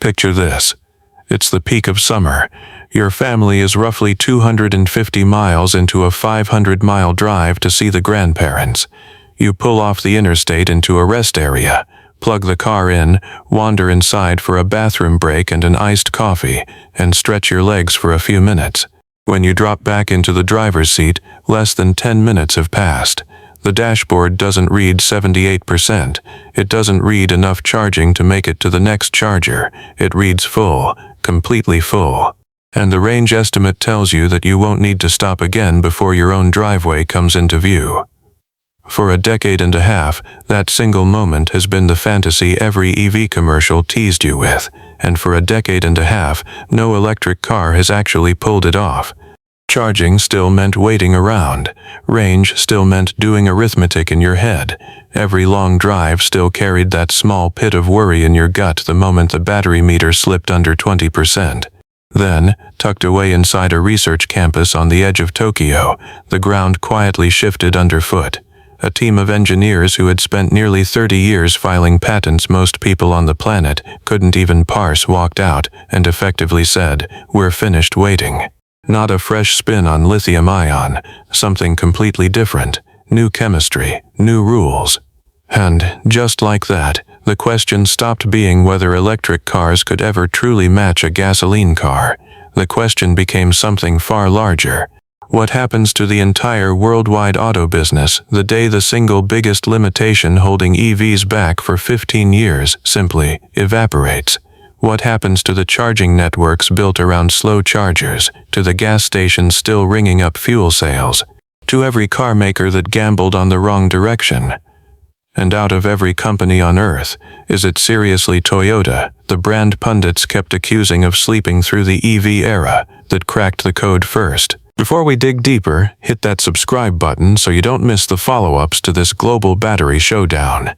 Picture this. It's the peak of summer. Your family is roughly 250 miles into a 500-mile drive to see the grandparents. You pull off the interstate into a rest area, plug the car in, wander inside for a bathroom break and an iced coffee, and stretch your legs for a few minutes. When you drop back into the driver's seat, less than 10 minutes have passed. The dashboard doesn't read 78%. It doesn't read enough charging to make it to the next charger. It reads full, completely full. And the range estimate tells you that you won't need to stop again before your own driveway comes into view. For a decade and a half, that single moment has been the fantasy every EV commercial teased you with, and for a decade and a half, no electric car has actually pulled it off. Charging still meant waiting around. Range still meant doing arithmetic in your head. Every long drive still carried that small pit of worry in your gut the moment the battery meter slipped under 20%. Then, tucked away inside a research campus on the edge of Tokyo, the ground quietly shifted underfoot. A team of engineers who had spent nearly 30 years filing patents most people on the planet couldn't even parse walked out and effectively said, "We're finished waiting." Not a fresh spin on lithium-ion, something completely different, new chemistry, new rules. And, just like that, the question stopped being whether electric cars could ever truly match a gasoline car. The question became something far larger. What happens to the entire worldwide auto business the day the single biggest limitation holding EVs back for 15 years simply evaporates? What happens to the charging networks built around slow chargers, to the gas stations still ringing up fuel sales, to every car maker that gambled on the wrong direction? And out of every company on Earth, is it seriously Toyota, the brand pundits kept accusing of sleeping through the EV era, that cracked the code first? Before we dig deeper, hit that subscribe button so you don't miss the follow-ups to this global battery showdown.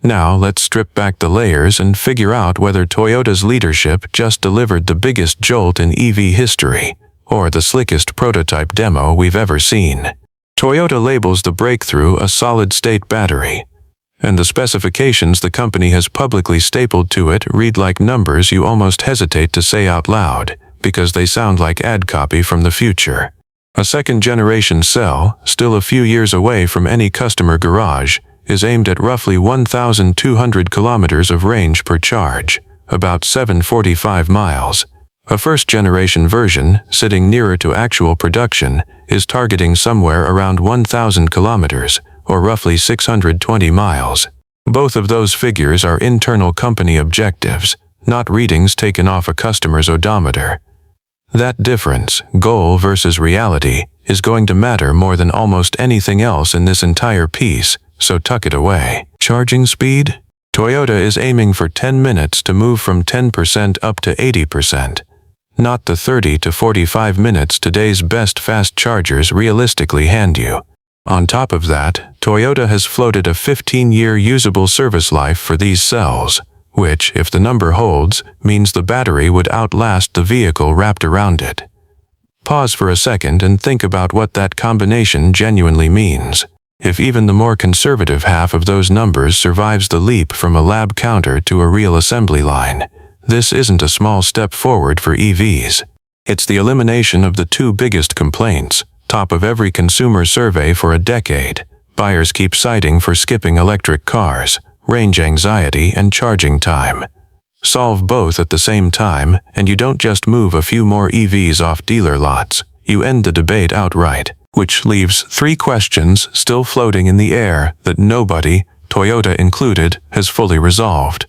Now let's strip back the layers and figure out whether Toyota's leadership just delivered the biggest jolt in EV history, or the slickest prototype demo we've ever seen. Toyota labels the breakthrough a solid-state battery, and the specifications the company has publicly stapled to it read like numbers you almost hesitate to say out loud, because they sound like ad copy from the future. A second-generation cell, still a few years away from any customer garage, is aimed at roughly 1,200 kilometers of range per charge, about 745 miles. A first-generation version, sitting nearer to actual production, is targeting somewhere around 1,000 kilometers, or roughly 620 miles. Both of those figures are internal company objectives, not readings taken off a customer's odometer. That difference, goal versus reality, is going to matter more than almost anything else in this entire piece, so tuck it away. Charging speed? Toyota is aiming for 10 minutes to move from 10% up to 80%. Not the 30 to 45 minutes today's best fast chargers realistically hand you. On top of that, Toyota has floated a 15-year usable service life for these cells, which, if the number holds, means the battery would outlast the vehicle wrapped around it. Pause for a second and think about what that combination genuinely means. If even the more conservative half of those numbers survives the leap from a lab counter to a real assembly line, this isn't a small step forward for EVs. It's the elimination of the two biggest complaints, top of every consumer survey for a decade, buyers keep citing for skipping electric cars: range anxiety and charging time. Solve both at the same time, and you don't just move a few more EVs off dealer lots, you end the debate outright. Which leaves three questions still floating in the air that nobody, Toyota included, has fully resolved.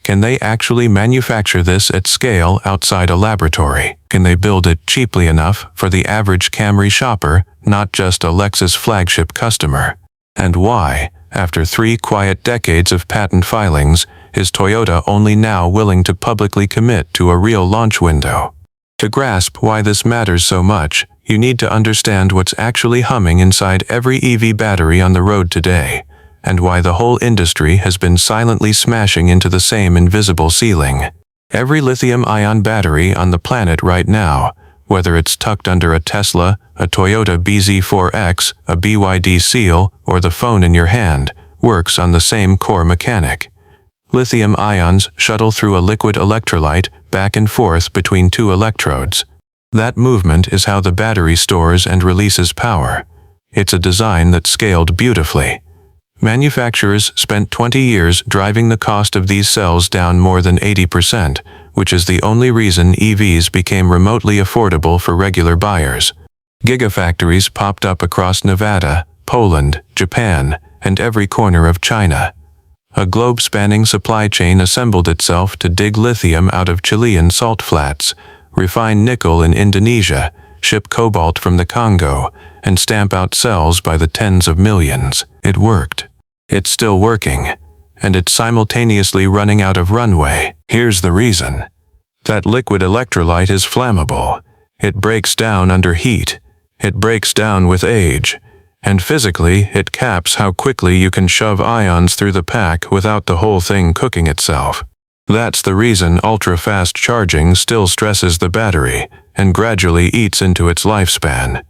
Can they actually manufacture this at scale outside a laboratory? Can they build it cheaply enough for the average Camry shopper, not just a Lexus flagship customer? And why, after 3 quiet decades of patent filings, is Toyota only now willing to publicly commit to a real launch window? To grasp why this matters so much, you need to understand what's actually humming inside every EV battery on the road today, and why the whole industry has been silently smashing into the same invisible ceiling. Every lithium-ion battery on the planet right now, whether it's tucked under a Tesla, a Toyota BZ4X, a BYD Seal, or the phone in your hand, works on the same core mechanic. Lithium ions shuttle through a liquid electrolyte back and forth between two electrodes. That movement is how the battery stores and releases power. It's a design that scaled beautifully. Manufacturers spent 20 years driving the cost of these cells down more than 80%, which is the only reason EVs became remotely affordable for regular buyers. Gigafactories popped up across Nevada, Poland, Japan, and every corner of China. A globe-spanning supply chain assembled itself to dig lithium out of Chilean salt flats, refine nickel in Indonesia, ship cobalt from the Congo, and stamp out cells by the tens of millions. It worked. It's still working. And it's simultaneously running out of runway. Here's the reason. That liquid electrolyte is flammable. It breaks down under heat. It breaks down with age. And physically, it caps how quickly you can shove ions through the pack without the whole thing cooking itself. That's the reason ultra-fast charging still stresses the battery and gradually eats into its lifespan.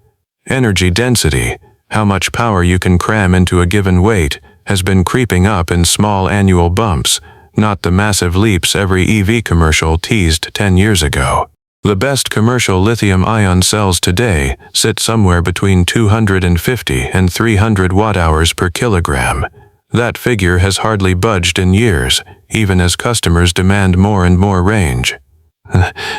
Energy density, how much power you can cram into a given weight, has been creeping up in small annual bumps, not the massive leaps every EV commercial teased 10 years ago. The best commercial lithium-ion cells today sit somewhere between 250 and 300 watt-hours per kilogram. That figure has hardly budged in years, even as customers demand more and more range.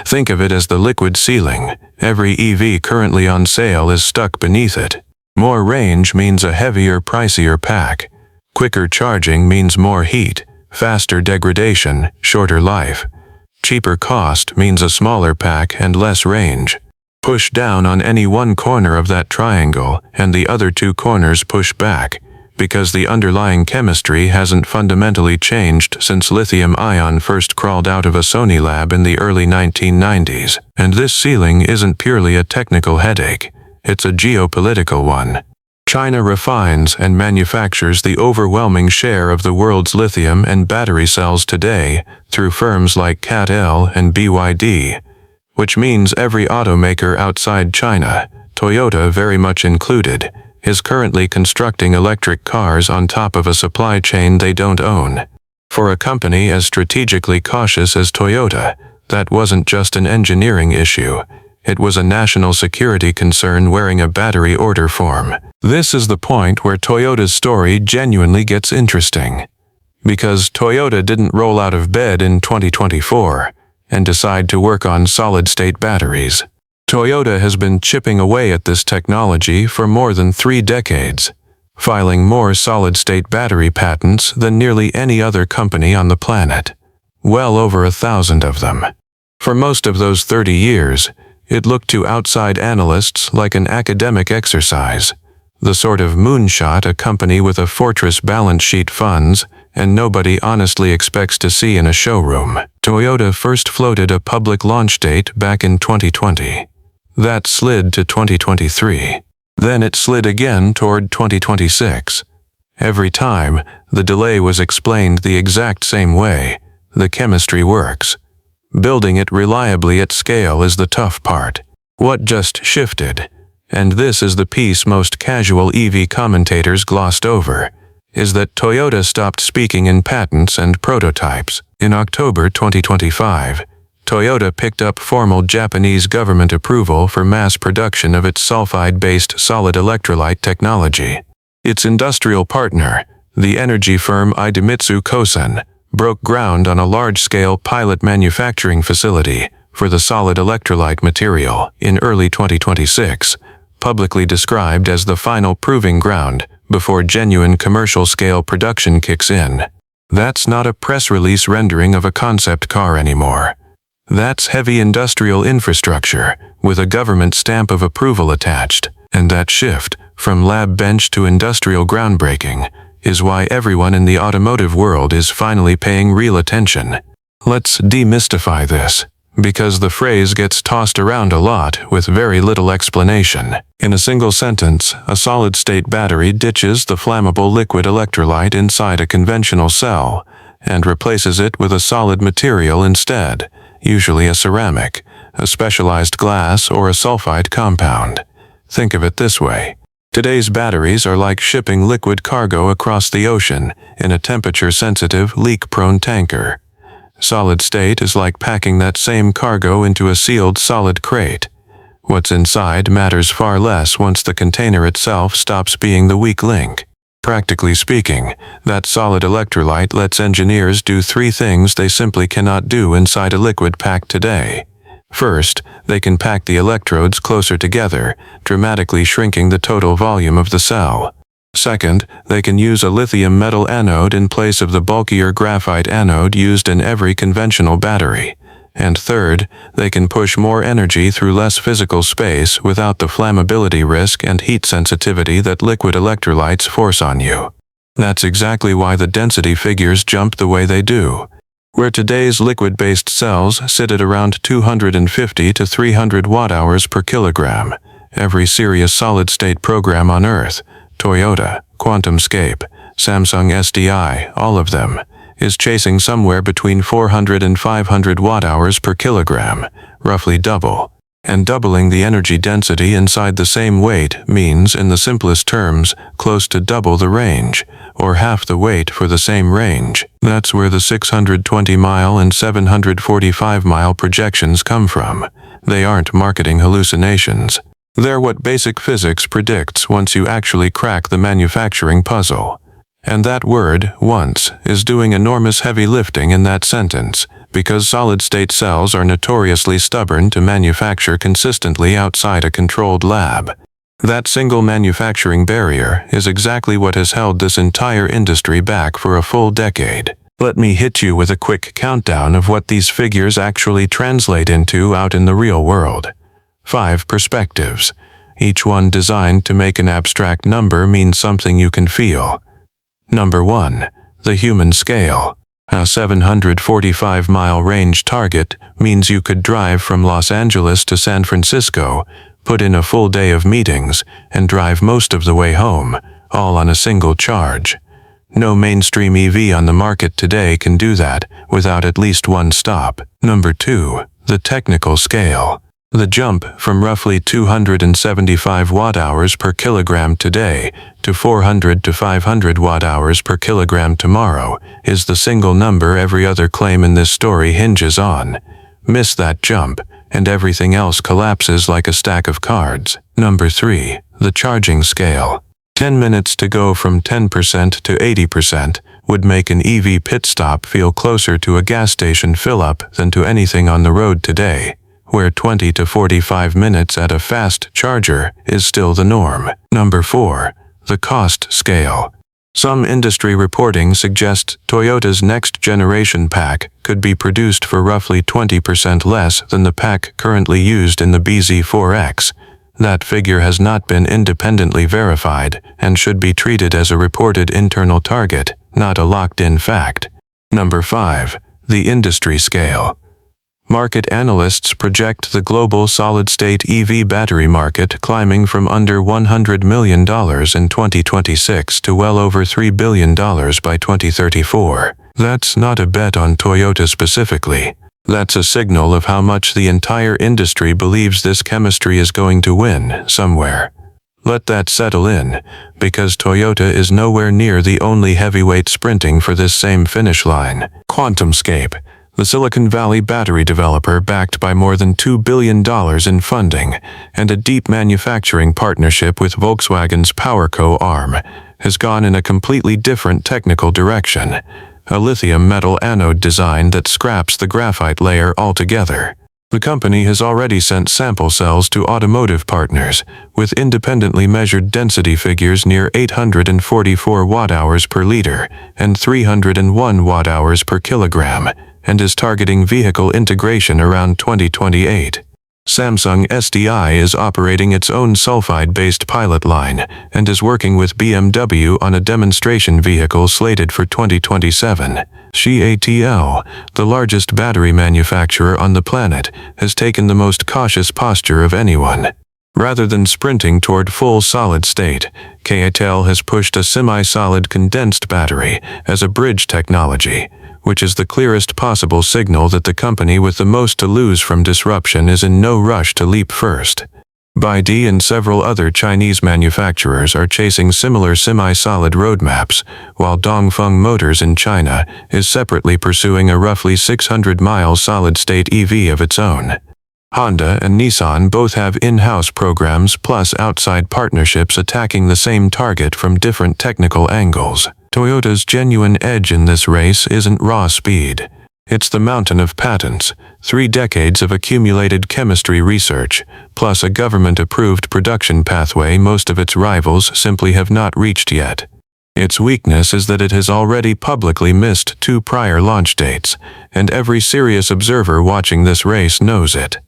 Think of it as the liquid ceiling. Every EV currently on sale is stuck beneath it. More range means a heavier, pricier pack. Quicker charging means more heat, faster degradation, shorter life. Cheaper cost means a smaller pack and less range. Push down on any one corner of that triangle and the other two corners push back, because the underlying chemistry hasn't fundamentally changed since lithium-ion first crawled out of a Sony lab in the early 1990s. And this ceiling isn't purely a technical headache, it's a geopolitical one. China refines and manufactures the overwhelming share of the world's lithium and battery cells today through firms like CATL and BYD, which means every automaker outside China, Toyota very much included, is currently constructing electric cars on top of a supply chain they don't own. For a company as strategically cautious as Toyota, that wasn't just an engineering issue. It was a national security concern wearing a battery order form. This is the point where Toyota's story genuinely gets interesting. Because Toyota didn't roll out of bed in 2024 and decide to work on solid-state batteries. Toyota has been chipping away at this technology for more than 3 decades, filing more solid-state battery patents than nearly any other company on the planet. Well over 1,000 of them. For most of those 30 years, it looked to outside analysts like an academic exercise, the sort of moonshot a company with a fortress balance sheet funds and nobody honestly expects to see in a showroom. Toyota first floated a public launch date back in 2020. That slid to 2023. Then it slid again toward 2026. Every time, the delay was explained the exact same way. The chemistry works. Building it reliably at scale is the tough part. What just shifted, and this is the piece most casual EV commentators glossed over, is that Toyota stopped speaking in patents and prototypes. In October 2025, Toyota picked up formal Japanese government approval for mass production of its sulfide-based solid electrolyte technology. Its industrial partner, the energy firm Idemitsu Kosan, broke ground on a large-scale pilot manufacturing facility for the solid electrolyte material in early 2026, publicly described as the final proving ground before genuine commercial-scale production kicks in. That's not a press release rendering of a concept car anymore. That's heavy industrial infrastructure with a government stamp of approval attached, and that shift from lab bench to industrial groundbreaking is why everyone in the automotive world is finally paying real attention. Let's demystify this, because the phrase gets tossed around a lot with very little explanation. In a single sentence, a solid-state battery ditches the flammable liquid electrolyte inside a conventional cell and replaces it with a solid material instead, usually a ceramic, a specialized glass, or a sulfide compound. Think of it this way. Today's batteries are like shipping liquid cargo across the ocean in a temperature-sensitive, leak-prone tanker. Solid state is like packing that same cargo into a sealed solid crate. What's inside matters far less once the container itself stops being the weak link. Practically speaking, that solid electrolyte lets engineers do three things they simply cannot do inside a liquid pack today. First, they can pack the electrodes closer together, dramatically shrinking the total volume of the cell. Second, they can use a lithium metal anode in place of the bulkier graphite anode used in every conventional battery. And third, they can push more energy through less physical space without the flammability risk and heat sensitivity that liquid electrolytes force on you. That's exactly why the density figures jump the way they do. Where today's liquid-based cells sit at around 250 to 300 watt-hours per kilogram, every serious solid-state program on Earth, Toyota, QuantumScape, Samsung SDI, all of them, is chasing somewhere between 400 and 500 watt-hours per kilogram, roughly double. And doubling the energy density inside the same weight means, in the simplest terms, close to double the range, or half the weight for the same range. That's where the 620-mile and 745-mile projections come from. They aren't marketing hallucinations. They're what basic physics predicts once you actually crack the manufacturing puzzle. And that word, once, is doing enormous heavy lifting in that sentence, because solid-state cells are notoriously stubborn to manufacture consistently outside a controlled lab. That single manufacturing barrier is exactly what has held this entire industry back for a full decade. Let me hit you with a quick countdown of what these figures actually translate into out in the real world. 5 perspectives, each one designed to make an abstract number mean something you can feel. Number 1. The human scale. A 745-mile range target means you could drive from Los Angeles to San Francisco, put in a full day of meetings, and drive most of the way home, all on a single charge. No mainstream EV on the market today can do that without at least one stop. Number 2. The technical scale. The jump from roughly 275 watt-hours per kilogram today to 400 to 500 watt-hours per kilogram tomorrow is the single number every other claim in this story hinges on. Miss that jump, and everything else collapses like a stack of cards. Number 3. The charging scale. 10 minutes to go from 10% to 80% would make an EV pit stop feel closer to a gas station fill-up than to anything on the road today, where 20 to 45 minutes at a fast charger is still the norm. Number 4. The cost scale. Some industry reporting suggests Toyota's next-generation pack could be produced for roughly 20% less than the pack currently used in the BZ4X. That figure has not been independently verified and should be treated as a reported internal target, not a locked-in fact. Number 5. The industry scale. Market analysts project the global solid-state EV battery market climbing from under $100 million in 2026 to well over $3 billion by 2034. That's not a bet on Toyota specifically. That's a signal of how much the entire industry believes this chemistry is going to win somewhere. Let that settle in, because Toyota is nowhere near the only heavyweight sprinting for this same finish line. QuantumScape, the Silicon Valley battery developer backed by more than $2 billion in funding and a deep manufacturing partnership with Volkswagen's PowerCo arm, has gone in a completely different technical direction. A lithium metal anode design that scraps the graphite layer altogether. The company has already sent sample cells to automotive partners, with independently measured density figures near 844 watt-hours per liter and 301 watt-hours per kilogram, and is targeting vehicle integration around 2028. Samsung SDI is operating its own sulfide-based pilot line and is working with BMW on a demonstration vehicle slated for 2027. CATL, the largest battery manufacturer on the planet, has taken the most cautious posture of anyone. Rather than sprinting toward full solid state, CATL has pushed a semi-solid condensed battery as a bridge technology, which is the clearest possible signal that the company with the most to lose from disruption is in no rush to leap first. BYD and several other Chinese manufacturers are chasing similar semi-solid roadmaps, while Dongfeng Motors in China is separately pursuing a roughly 600-mile solid-state EV of its own. Honda and Nissan both have in-house programs plus outside partnerships attacking the same target from different technical angles. Toyota's genuine edge in this race isn't raw speed. It's the mountain of patents, 3 decades of accumulated chemistry research, plus a government-approved production pathway most of its rivals simply have not reached yet. Its weakness is that it has already publicly missed 2 prior launch dates, and every serious observer watching this race knows it.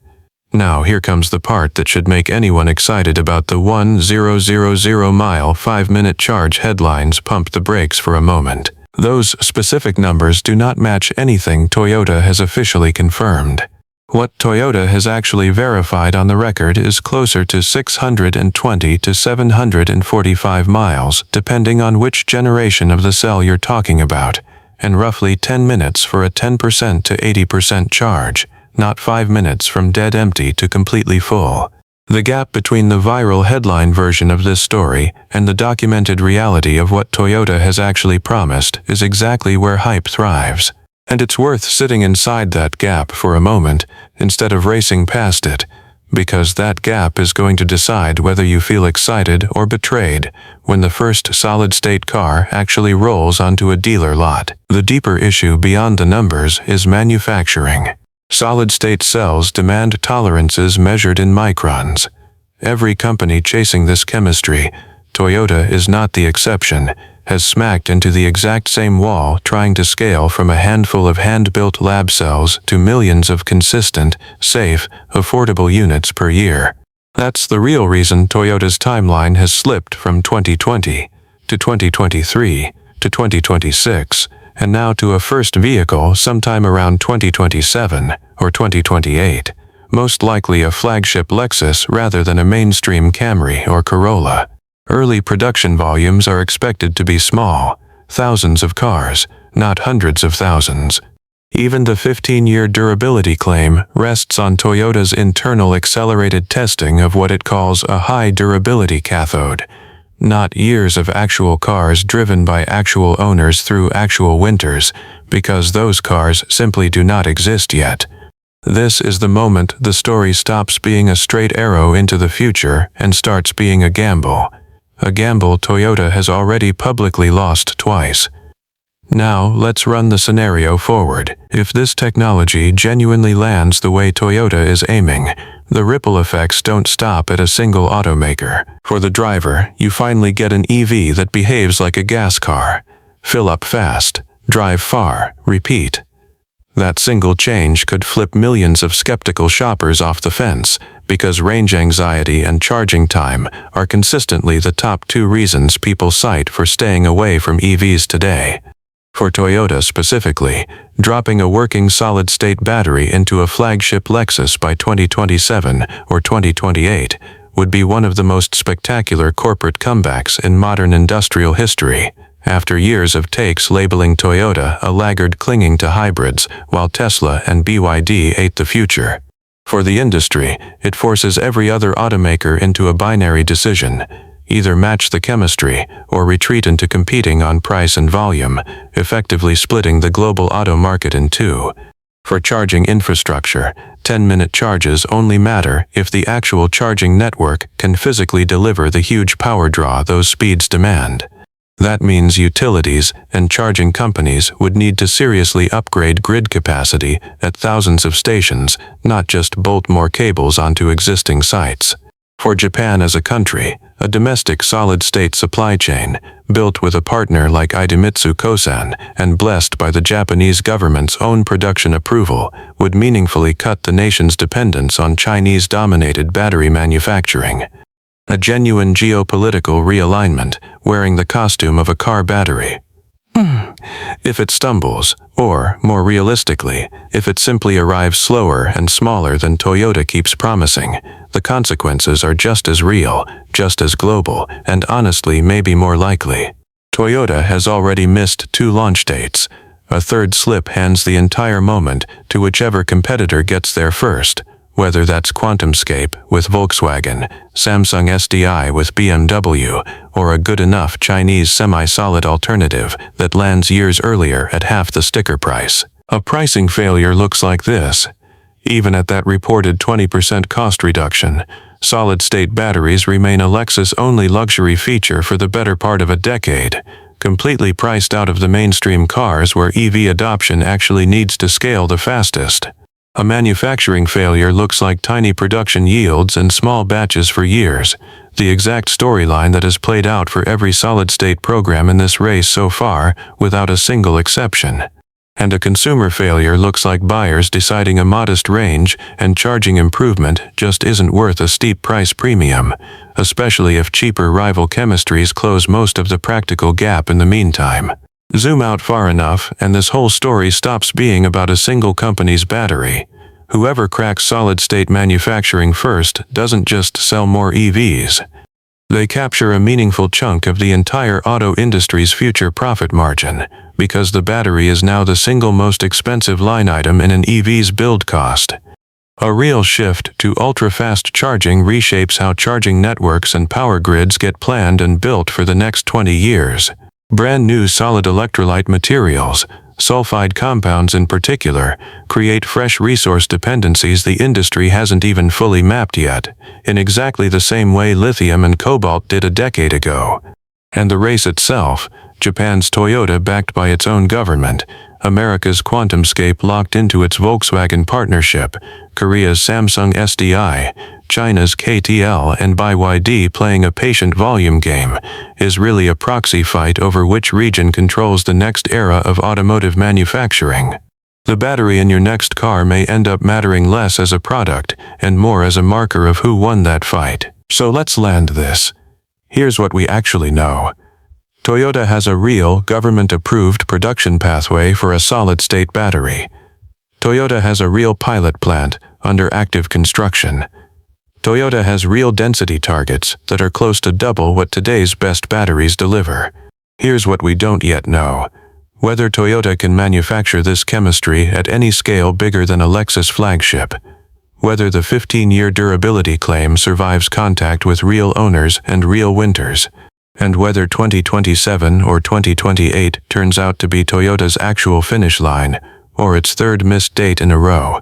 Now here comes the part that should make anyone excited about the 1,000-mile 5-minute charge headlines pump the brakes for a moment. Those specific numbers do not match anything Toyota has officially confirmed. What Toyota has actually verified on the record is closer to 620 to 745 miles, depending on which generation of the cell you're talking about, and roughly 10 minutes for a 10% to 80% charge, not 5 minutes from dead empty to completely full. The gap between the viral headline version of this story and the documented reality of what Toyota has actually promised is exactly where hype thrives. And it's worth sitting inside that gap for a moment instead of racing past it, because that gap is going to decide whether you feel excited or betrayed when the first solid-state car actually rolls onto a dealer lot. The deeper issue beyond the numbers is manufacturing. Solid-state cells demand tolerances measured in microns. Every company chasing this chemistry, Toyota is not the exception, has smacked into the exact same wall trying to scale from a handful of hand-built lab cells to millions of consistent, safe, affordable units per year. That's the real reason Toyota's timeline has slipped from 2020 to 2023 to 2026. And now to a first vehicle sometime around 2027 or 2028, most likely a flagship Lexus rather than a mainstream Camry or Corolla. Early production volumes are expected to be small, thousands of cars, not hundreds of thousands. Even the 15-year durability claim rests on Toyota's internal accelerated testing of what it calls a high-durability cathode, not years of actual cars driven by actual owners through actual winters, because those cars simply do not exist yet. This is the moment the story stops being a straight arrow into the future and starts being a gamble. A gamble Toyota has already publicly lost twice. Now let's run the scenario forward. If this technology genuinely lands the way Toyota is aiming, the ripple effects don't stop at a single automaker. For the driver, you finally get an EV that behaves like a gas car. Fill up fast, drive far, repeat. That single change could flip millions of skeptical shoppers off the fence, because range anxiety and charging time are consistently the top 2 reasons people cite for staying away from EVs today. For Toyota specifically, dropping a working solid-state battery into a flagship Lexus by 2027 or 2028 would be one of the most spectacular corporate comebacks in modern industrial history, after years of takes labeling Toyota a laggard clinging to hybrids while Tesla and BYD ate the future. For the industry, it forces every other automaker into a binary decision: either match the chemistry or retreat into competing on price and volume, effectively splitting the global auto market in 2. For charging infrastructure, 10-minute charges only matter if the actual charging network can physically deliver the huge power draw those speeds demand. That means utilities and charging companies would need to seriously upgrade grid capacity at thousands of stations, not just bolt more cables onto existing sites. For Japan as a country, a domestic solid-state supply chain, built with a partner like Idemitsu Kosan and blessed by the Japanese government's own production approval, would meaningfully cut the nation's dependence on Chinese-dominated battery manufacturing. A genuine geopolitical realignment, wearing the costume of a car battery. If it stumbles, or, more realistically, if it simply arrives slower and smaller than Toyota keeps promising, the consequences are just as real, just as global, and honestly maybe more likely. Toyota has already missed 2 launch dates. A third slip hands the entire moment to whichever competitor gets there first, Whether that's QuantumScape with Volkswagen, Samsung SDI with BMW, or a good enough Chinese semi-solid alternative that lands years earlier at half the sticker price. A pricing failure looks like this. Even at that reported 20% cost reduction, solid-state batteries remain a Lexus-only luxury feature for the better part of a decade, completely priced out of the mainstream cars where EV adoption actually needs to scale the fastest. A manufacturing failure looks like tiny production yields and small batches for years, the exact storyline that has played out for every solid-state program in this race so far, without a single exception. And a consumer failure looks like buyers deciding a modest range and charging improvement just isn't worth a steep price premium, especially if cheaper rival chemistries close most of the practical gap in the meantime. Zoom out far enough, and this whole story stops being about a single company's battery. Whoever cracks solid-state manufacturing first doesn't just sell more EVs. They capture a meaningful chunk of the entire auto industry's future profit margin, because the battery is now the single most expensive line item in an EV's build cost. A real shift to ultra-fast charging reshapes how charging networks and power grids get planned and built for the next 20 years. Brand new solid electrolyte materials, sulfide compounds in particular, create fresh resource dependencies the industry hasn't even fully mapped yet, in exactly the same way lithium and cobalt did a decade ago. And the race itself, Japan's Toyota backed by its own government, America's QuantumScape locked into its Volkswagen partnership, Korea's Samsung SDI, China's CATL and BYD playing a patient volume game, is really a proxy fight over which region controls the next era of automotive manufacturing. The battery in your next car may end up mattering less as a product and more as a marker of who won that fight. So let's land this. Here's what we actually know. Toyota has a real, government-approved production pathway for a solid-state battery. Toyota has a real pilot plant under active construction. Toyota has real density targets that are close to double what today's best batteries deliver. Here's what we don't yet know. Whether Toyota can manufacture this chemistry at any scale bigger than a Lexus flagship. Whether the 15-year durability claim survives contact with real owners and real winters. And whether 2027 or 2028 turns out to be Toyota's actual finish line, or its third missed date in a row.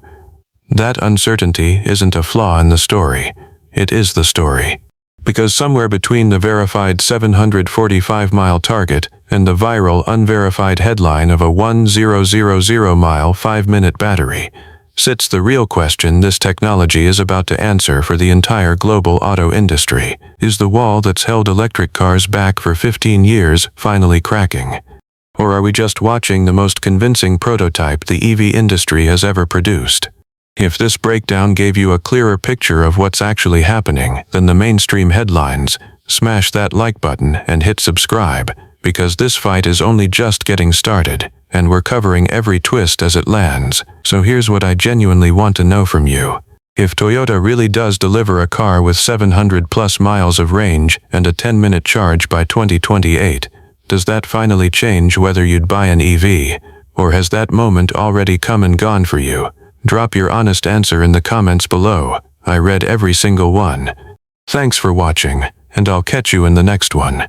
That uncertainty isn't a flaw in the story. It is the story. Because somewhere between the verified 745-mile target and the viral unverified headline of a 1000-mile 5-minute battery, sits the real question this technology is about to answer for the entire global auto industry. Is the wall that's held electric cars back for 15 years finally cracking? Or are we just watching the most convincing prototype the EV industry has ever produced? If this breakdown gave you a clearer picture of what's actually happening than the mainstream headlines, smash that like button and hit subscribe, because this fight is only just getting started, and we're covering every twist as it lands. So here's what I genuinely want to know from you. If Toyota really does deliver a car with 700+ miles of range and a 10-minute charge by 2028, does that finally change whether you'd buy an EV? Or has that moment already come and gone for you? Drop your honest answer in the comments below. I read every single one. Thanks for watching, and I'll catch you in the next one.